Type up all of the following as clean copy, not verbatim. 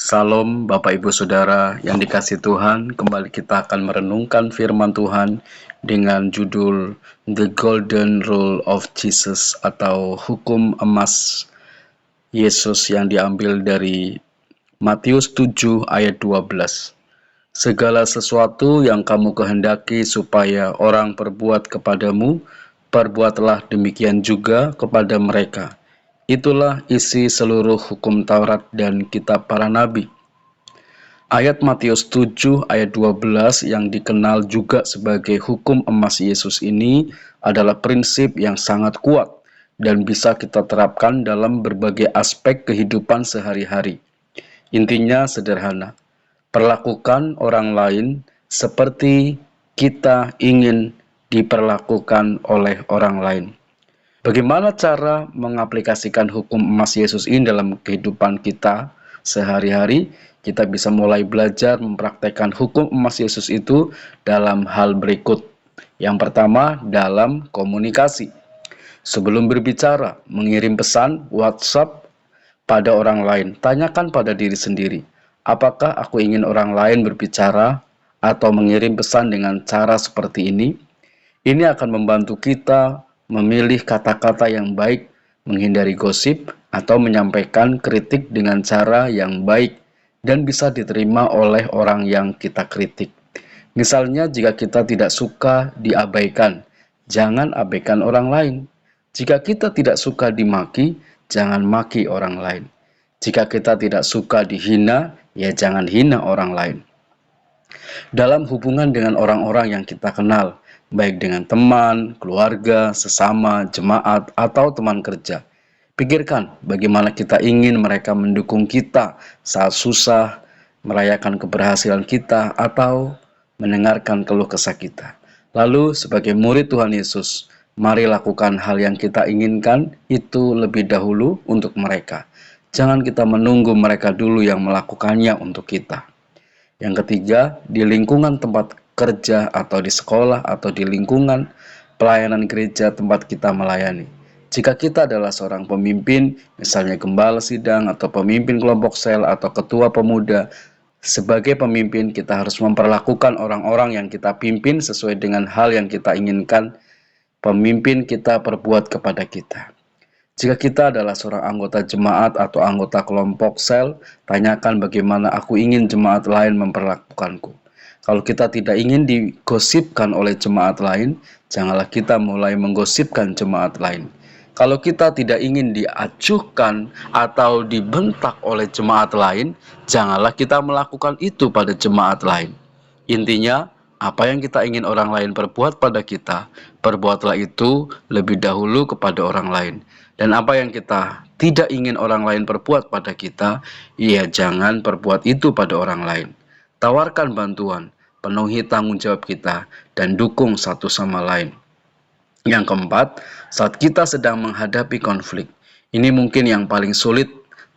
Salam Bapak Ibu Saudara yang dikasihi Tuhan, kembali kita akan merenungkan firman Tuhan dengan judul The Golden Rule of Jesus atau Hukum Emas Yesus yang diambil dari Matius 7 ayat 12. Segala sesuatu yang kamu kehendaki supaya orang perbuat kepadamu, perbuatlah demikian juga kepada mereka. Itulah isi seluruh hukum Taurat dan kitab para nabi. Ayat Matius 7 ayat 12 yang dikenal juga sebagai hukum emas Yesus ini adalah prinsip yang sangat kuat dan bisa kita terapkan dalam berbagai aspek kehidupan sehari-hari. Intinya sederhana, perlakukan orang lain seperti kita ingin diperlakukan oleh orang lain. Bagaimana cara mengaplikasikan hukum emas Yesus ini dalam kehidupan kita sehari-hari? Kita bisa mulai belajar mempraktekkan hukum emas Yesus itu dalam hal berikut. Yang pertama, dalam komunikasi. Sebelum berbicara, mengirim pesan WhatsApp pada orang lain, tanyakan pada diri sendiri, apakah aku ingin orang lain berbicara atau mengirim pesan dengan cara seperti ini? Ini akan membantu kita memilih kata-kata yang baik, menghindari gosip, atau menyampaikan kritik dengan cara yang baik dan bisa diterima oleh orang yang kita kritik. Misalnya, jika kita tidak suka diabaikan, jangan abaikan orang lain. Jika kita tidak suka dimaki, jangan maki orang lain. Jika kita tidak suka dihina, ya jangan hina orang lain. Dalam hubungan dengan orang-orang yang kita kenal, baik dengan teman, keluarga, sesama, jemaat, atau teman kerja. Pikirkan bagaimana kita ingin mereka mendukung kita saat susah, merayakan keberhasilan kita, atau mendengarkan keluh kesah kita. Lalu sebagai murid Tuhan Yesus, mari lakukan hal yang kita inginkan itu lebih dahulu untuk mereka. Jangan kita menunggu mereka dulu yang melakukannya untuk kita. Yang ketiga, di lingkungan tempat kerja atau di sekolah atau di lingkungan pelayanan gereja tempat kita melayani. Jika kita adalah seorang pemimpin, misalnya gembala sidang atau pemimpin kelompok sel atau ketua pemuda, sebagai pemimpin kita harus memperlakukan orang-orang yang kita pimpin sesuai dengan hal yang kita inginkan pemimpin kita perbuat kepada kita. Jika kita adalah seorang anggota jemaat atau anggota kelompok sel, tanyakan bagaimana aku ingin jemaat lain memperlakukanku. Kalau kita tidak ingin digosipkan oleh jemaat lain, janganlah kita mulai menggosipkan jemaat lain. Kalau kita tidak ingin diacuhkan atau dibentak oleh jemaat lain, janganlah kita melakukan itu pada jemaat lain. Intinya, apa yang kita ingin orang lain perbuat pada kita, perbuatlah itu lebih dahulu kepada orang lain. Dan apa yang kita tidak ingin orang lain perbuat pada kita, ya jangan perbuat itu pada orang lain. Tawarkan bantuan, penuhi tanggung jawab kita, dan dukung satu sama lain. Yang keempat, saat kita sedang menghadapi konflik, ini mungkin yang paling sulit,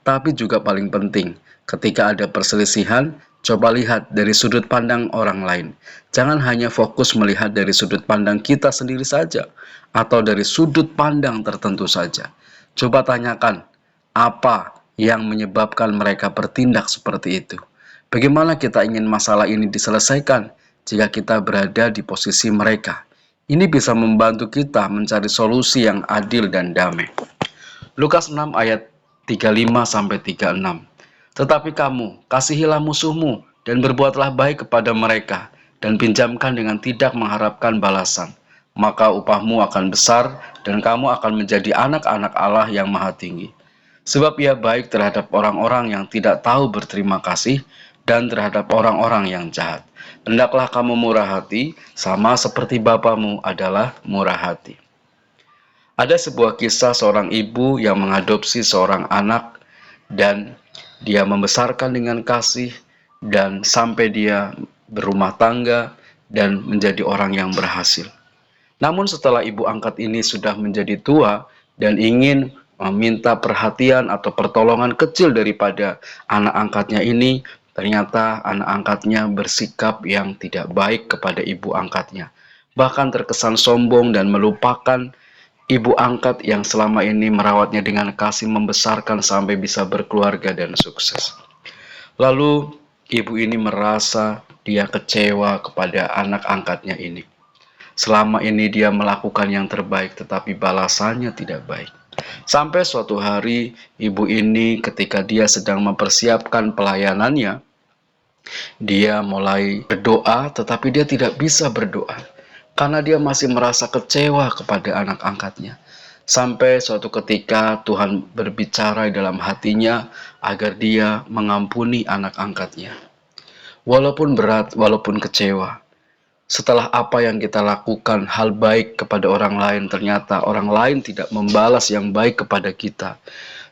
tapi juga paling penting. Ketika ada perselisihan, coba lihat dari sudut pandang orang lain. Jangan hanya fokus melihat dari sudut pandang kita sendiri saja, atau dari sudut pandang tertentu saja. Coba tanyakan, apa yang menyebabkan mereka bertindak seperti itu? Bagaimana kita ingin masalah ini diselesaikan jika kita berada di posisi mereka? Ini bisa membantu kita mencari solusi yang adil dan damai. Lukas 6 ayat 35-36. Tetapi kamu, kasihilah musuhmu dan berbuatlah baik kepada mereka dan pinjamkan dengan tidak mengharapkan balasan. Maka upahmu akan besar dan kamu akan menjadi anak-anak Allah yang maha tinggi. Sebab ia baik terhadap orang-orang yang tidak tahu berterima kasih dan terhadap orang-orang yang jahat. Hendaklah kamu murah hati, sama seperti Bapamu adalah murah hati. Ada sebuah kisah seorang ibu yang mengadopsi seorang anak dan dia membesarkan dengan kasih dan sampai dia berumah tangga dan menjadi orang yang berhasil. Namun setelah ibu angkat ini sudah menjadi tua dan ingin meminta perhatian atau pertolongan kecil daripada anak angkatnya ini, ternyata anak angkatnya bersikap yang tidak baik kepada ibu angkatnya. Bahkan terkesan sombong dan melupakan ibu angkat yang selama ini merawatnya dengan kasih, membesarkan sampai bisa berkeluarga dan sukses. Lalu ibu ini merasa dia kecewa kepada anak angkatnya ini. Selama ini dia melakukan yang terbaik, tetapi balasannya tidak baik. Sampai suatu hari, ibu ini ketika dia sedang mempersiapkan pelayanannya, dia mulai berdoa, tetapi dia tidak bisa berdoa karena dia masih merasa kecewa kepada anak angkatnya. Sampai suatu ketika Tuhan berbicara dalam hatinya agar dia mengampuni anak angkatnya. Walaupun berat, walaupun kecewa, setelah apa yang kita lakukan hal baik kepada orang lain, ternyata orang lain tidak membalas yang baik kepada kita.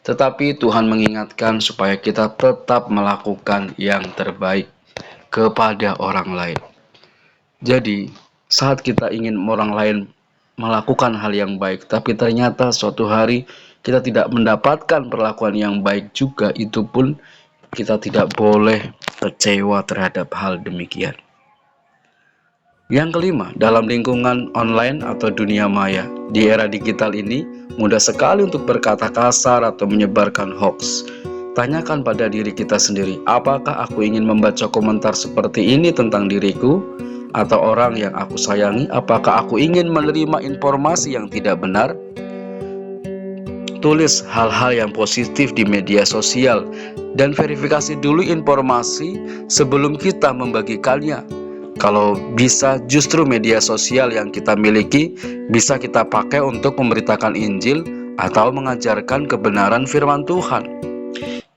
Tetapi Tuhan mengingatkan supaya kita tetap melakukan yang terbaik kepada orang lain. Jadi, saat kita ingin orang lain melakukan hal yang baik, tapi ternyata suatu hari kita tidak mendapatkan perlakuan yang baik juga, itu pun kita tidak boleh kecewa terhadap hal demikian. Yang kelima, dalam lingkungan online atau dunia maya, di era digital ini mudah sekali untuk berkata kasar atau menyebarkan hoax. Tanyakan pada diri kita sendiri, apakah aku ingin membaca komentar seperti ini tentang diriku atau orang yang aku sayangi? Apakah aku ingin menerima informasi yang tidak benar? Tulis hal-hal yang positif di media sosial dan verifikasi dulu informasi sebelum kita membagikannya. Kalau bisa, justru media sosial yang kita miliki bisa kita pakai untuk memberitakan Injil atau mengajarkan kebenaran firman Tuhan.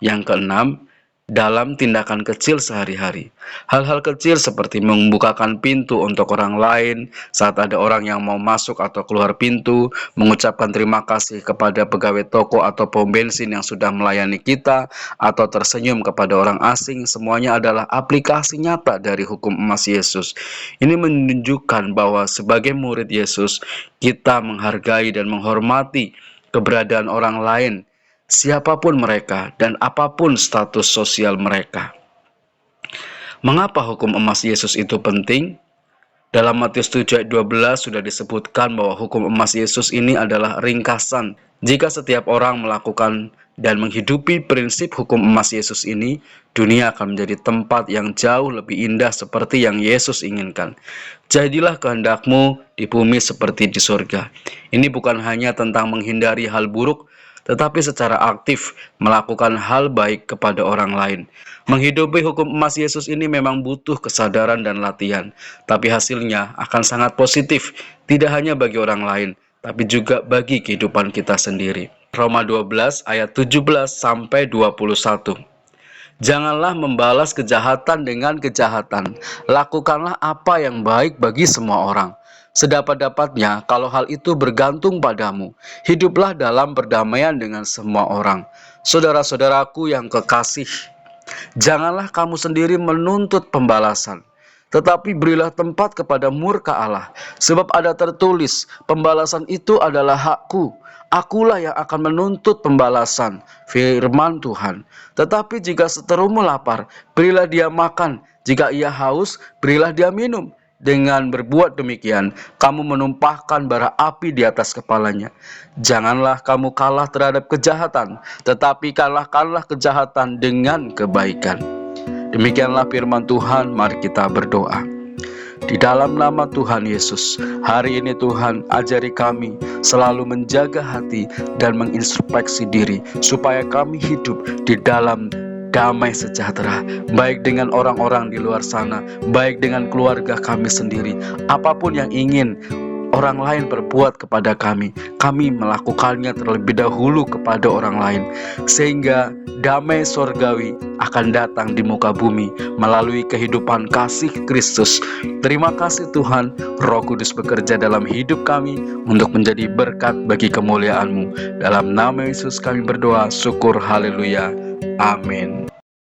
Yang keenam, dalam tindakan kecil sehari-hari. Hal-hal kecil seperti membukakan pintu untuk orang lain saat ada orang yang mau masuk atau keluar pintu, mengucapkan terima kasih kepada pegawai toko atau pom bensin yang sudah melayani kita, atau tersenyum kepada orang asing, semuanya adalah aplikasi nyata dari hukum emas Yesus. Ini menunjukkan bahwa sebagai murid Yesus, kita menghargai dan menghormati keberadaan orang lain, siapapun mereka dan apapun status sosial mereka. Mengapa hukum emas Yesus itu penting? Dalam Matius 7 ayat 12 sudah disebutkan bahwa hukum emas Yesus ini adalah ringkasan. Jika setiap orang melakukan dan menghidupi prinsip hukum emas Yesus ini, dunia akan menjadi tempat yang jauh lebih indah seperti yang Yesus inginkan. Jadilah kehendakmu di bumi seperti di surga. Ini bukan hanya tentang menghindari hal buruk, tetapi secara aktif melakukan hal baik kepada orang lain. Menghidupi hukum emas Yesus ini memang butuh kesadaran dan latihan, tapi hasilnya akan sangat positif, tidak hanya bagi orang lain, tapi juga bagi kehidupan kita sendiri. Roma 12 ayat 17 sampai 21. Janganlah membalas kejahatan dengan kejahatan, lakukanlah apa yang baik bagi semua orang. Sedapat-dapatnya, kalau hal itu bergantung padamu, hiduplah dalam perdamaian dengan semua orang. Saudara-saudaraku yang kekasih, janganlah kamu sendiri menuntut pembalasan, tetapi berilah tempat kepada murka Allah. Sebab ada tertulis, pembalasan itu adalah hakku. Akulah yang akan menuntut pembalasan, firman Tuhan. Tetapi jika seterumu lapar, berilah dia makan. Jika ia haus, berilah dia minum. Dengan berbuat demikian, kamu menumpahkan bara api di atas kepalanya. Janganlah kamu kalah terhadap kejahatan, tetapi kalahkanlah kejahatan dengan kebaikan. Demikianlah firman Tuhan, mari kita berdoa. Di dalam nama Tuhan Yesus, hari ini Tuhan ajari kami selalu menjaga hati dan mengintrospeksi diri, supaya kami hidup di dalam damai sejahtera, baik dengan orang-orang di luar sana, baik dengan keluarga kami sendiri. Apapun yang ingin orang lain berbuat kepada kami melakukannya terlebih dahulu kepada orang lain, sehingga damai sorgawi akan datang di muka bumi melalui kehidupan kasih Kristus. Terima kasih Tuhan, Roh Kudus bekerja dalam hidup kami untuk menjadi berkat bagi kemuliaan-Mu. Dalam nama Yesus kami berdoa, syukur, haleluya, amin.